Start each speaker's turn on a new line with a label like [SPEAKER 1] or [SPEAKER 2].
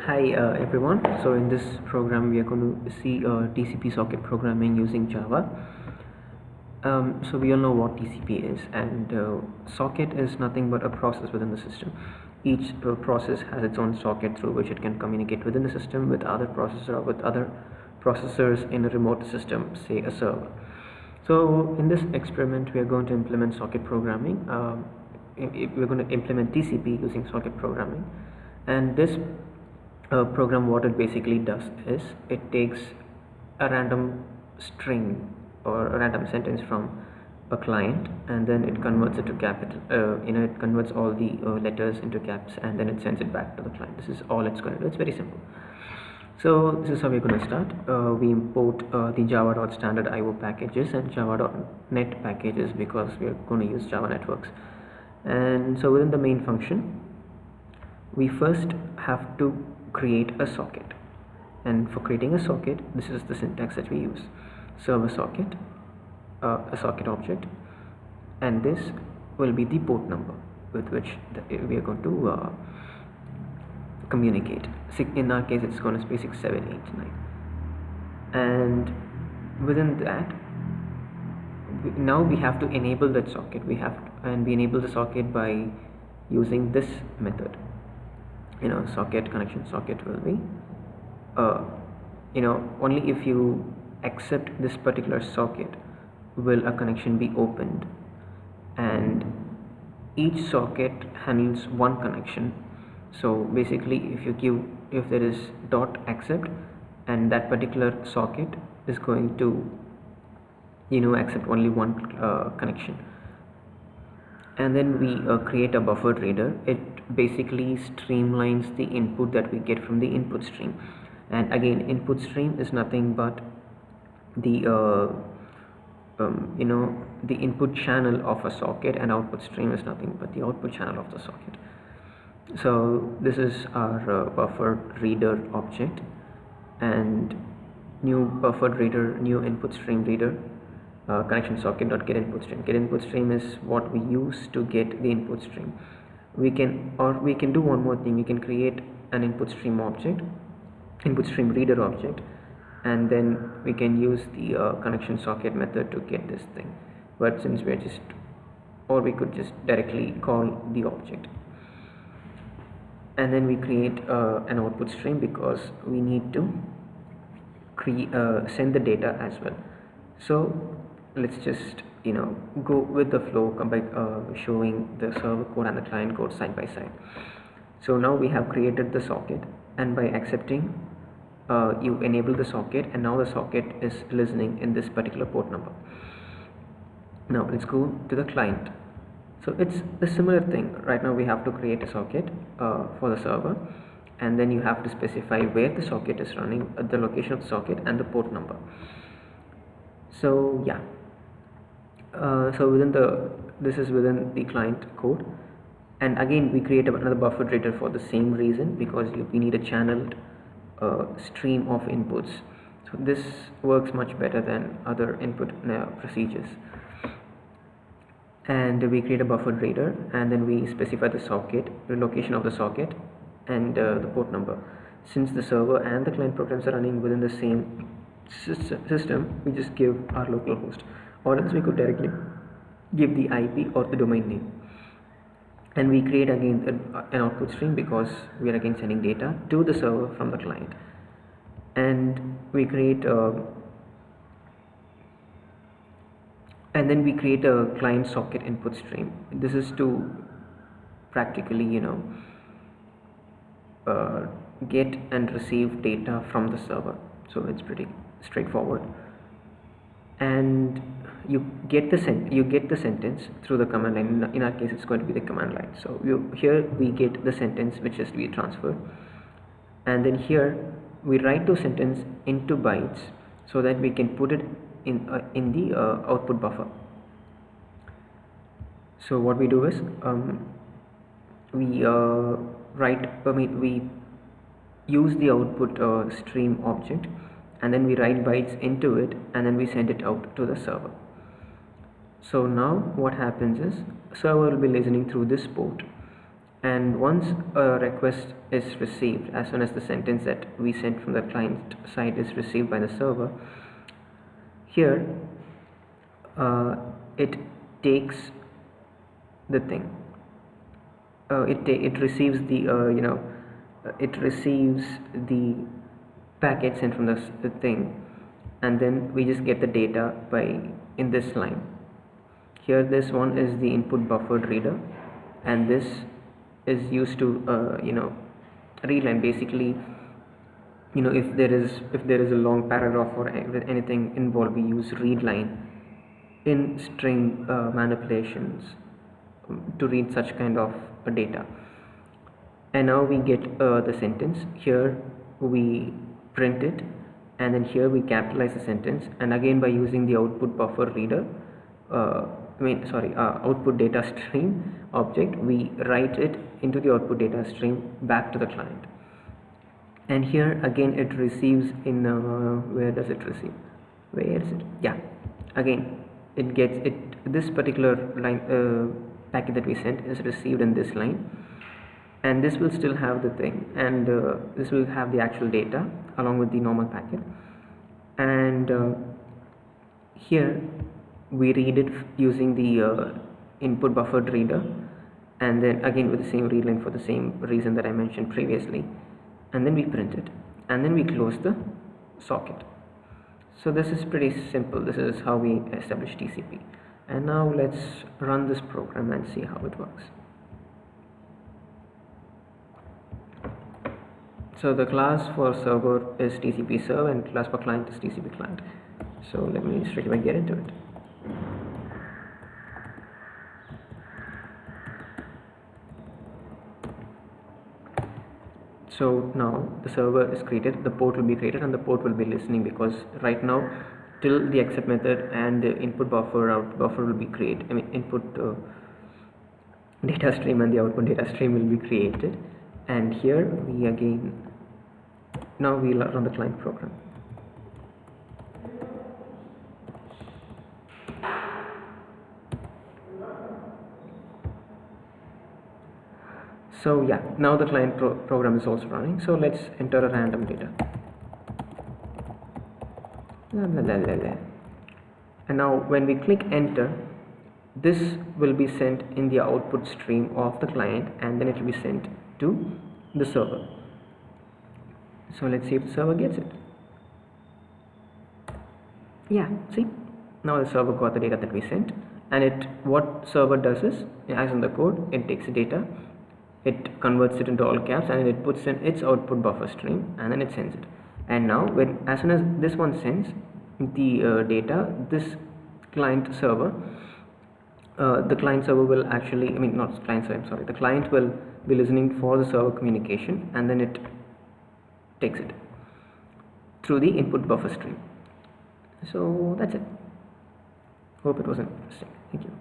[SPEAKER 1] Hi everyone. So in this program we are going to see TCP socket programming using Java. So we all know what TCP is, and socket is nothing but a process within the system. Each process has its own socket through which it can communicate within the system with other processor or with other processors in a remote system, say a server. So in this experiment we are going to implement socket programming. We're going to implement TCP using socket programming, and this program, what it basically does is it takes a random string or a random sentence from a client, and then it converts it to capital, it converts all the letters into caps, and then it sends it back to the client. This is all it's going to do. It's very simple. So this is how we're going to start. We import the java.standard IO packages and java.net packages because we are going to use Java networks. And so within the main function, we first have to create a socket, and for creating a socket, this is the syntax that we use: server socket, a socket object, and this will be the port number with which we are going to communicate. In our case it's going to be 6789, and within that now we have to enable that socket. We enable the socket by using this method. Socket connection socket will be only if you accept this particular socket will a connection be opened, and each socket handles one connection. So basically if there is dot accept, and that particular socket is going to accept only one connection, and then we create a buffered reader. It basically streamlines the input that we get from the input stream, and again input stream is nothing but the the input channel of a socket, and output stream is nothing but the output channel of the socket. So this is our buffered reader object, and new buffered reader, new input stream reader, connection socket dot get input stream. Get input stream is what we use to get the input stream. We can do one more thing. We can create an input stream object, input stream reader object, and then we can use the connection socket method to get this thing. But since we we could just directly call the object, and then we create an output stream because we need to send the data as well. So let's just go with the flow by showing the server code and the client code side by side. So now we have created the socket, and by accepting you enable the socket, and now the socket is listening in this particular port number. Now let's go to the client. So it's a similar thing. Right now we have to create a socket for the server, and then you have to specify where the socket is running, the location of the socket, and the port number. So yeah, so this is within the client code, and again we create another buffered reader for the same reason, because we need a channeled stream of inputs. So this works much better than other input procedures. And we create a buffered reader, and then we specify the socket, the location of the socket, and the port number. Since the server and the client programs are running within the same system, we just give our local host, or else we could directly give the IP or the domain name. And we create again an output stream because we are again sending data to the server from the client, and we create and then we create a client socket input stream. This is to practically get and receive data from the server. So it's pretty straightforward, and you get the sentence through the command line. In our case it's going to be the command line. So here we get the sentence which has to be transferred, and then here we write those sentence into bytes so that we can put it in the output buffer. So what we do is we use the output stream object, and then we write bytes into it, and then we send it out to the server. So now what happens is server will be listening through this port, And once a request is received, as soon as the sentence that we sent from the client side is received by the server, here it takes the thing. It receives the it receives the packet sent from the thing, and then we just get the data by in this line. Here this one is the input buffered reader, and this is used to read line. Basically, if there is a long paragraph or anything involved, we use read line in string manipulations to read such kind of data. And now we get the sentence. Here we print it, and then here we capitalize the sentence, and again by using the output buffer reader output data stream object, we write it into the output data stream back to the client. And here again it receives in where does it receive, where is it, yeah, again it gets it, this particular line packet that we sent is received in this line, and this will still have the thing, and this will have the actual data along with the normal packet. And here we read it using the input buffered reader, and then again with the same read line for the same reason that I mentioned previously, and then we print it, and then we close the socket. So this is pretty simple. This is how we establish TCP. And now let's run this program and see how it works. So the class for server is TCP serve, and class for client is TCP client. So let me straight away get into it. So now the server is created, the port will be created, and the port will be listening, because right now till the accept method and the input buffer out buffer will be created, input data stream and the output data stream will be created. And here we again, now we'll run the client program. So yeah, now the client program is also running. So let's enter a random data. And now when we click enter, this will be sent in the output stream of the client, and then it will be sent to the server. So let's see if the server gets it. Yeah, see, now the server got the data that we sent, and what server does is, as in the code, it takes the data, it converts it into all caps, and it puts in its output buffer stream, and then it sends it. And now as soon as this one sends the data, this client server, the client server will actually, not client server, I'm sorry, the client will be listening for the server communication, and then it takes it through the input buffer stream. So that's it. Hope it was interesting. Thank you.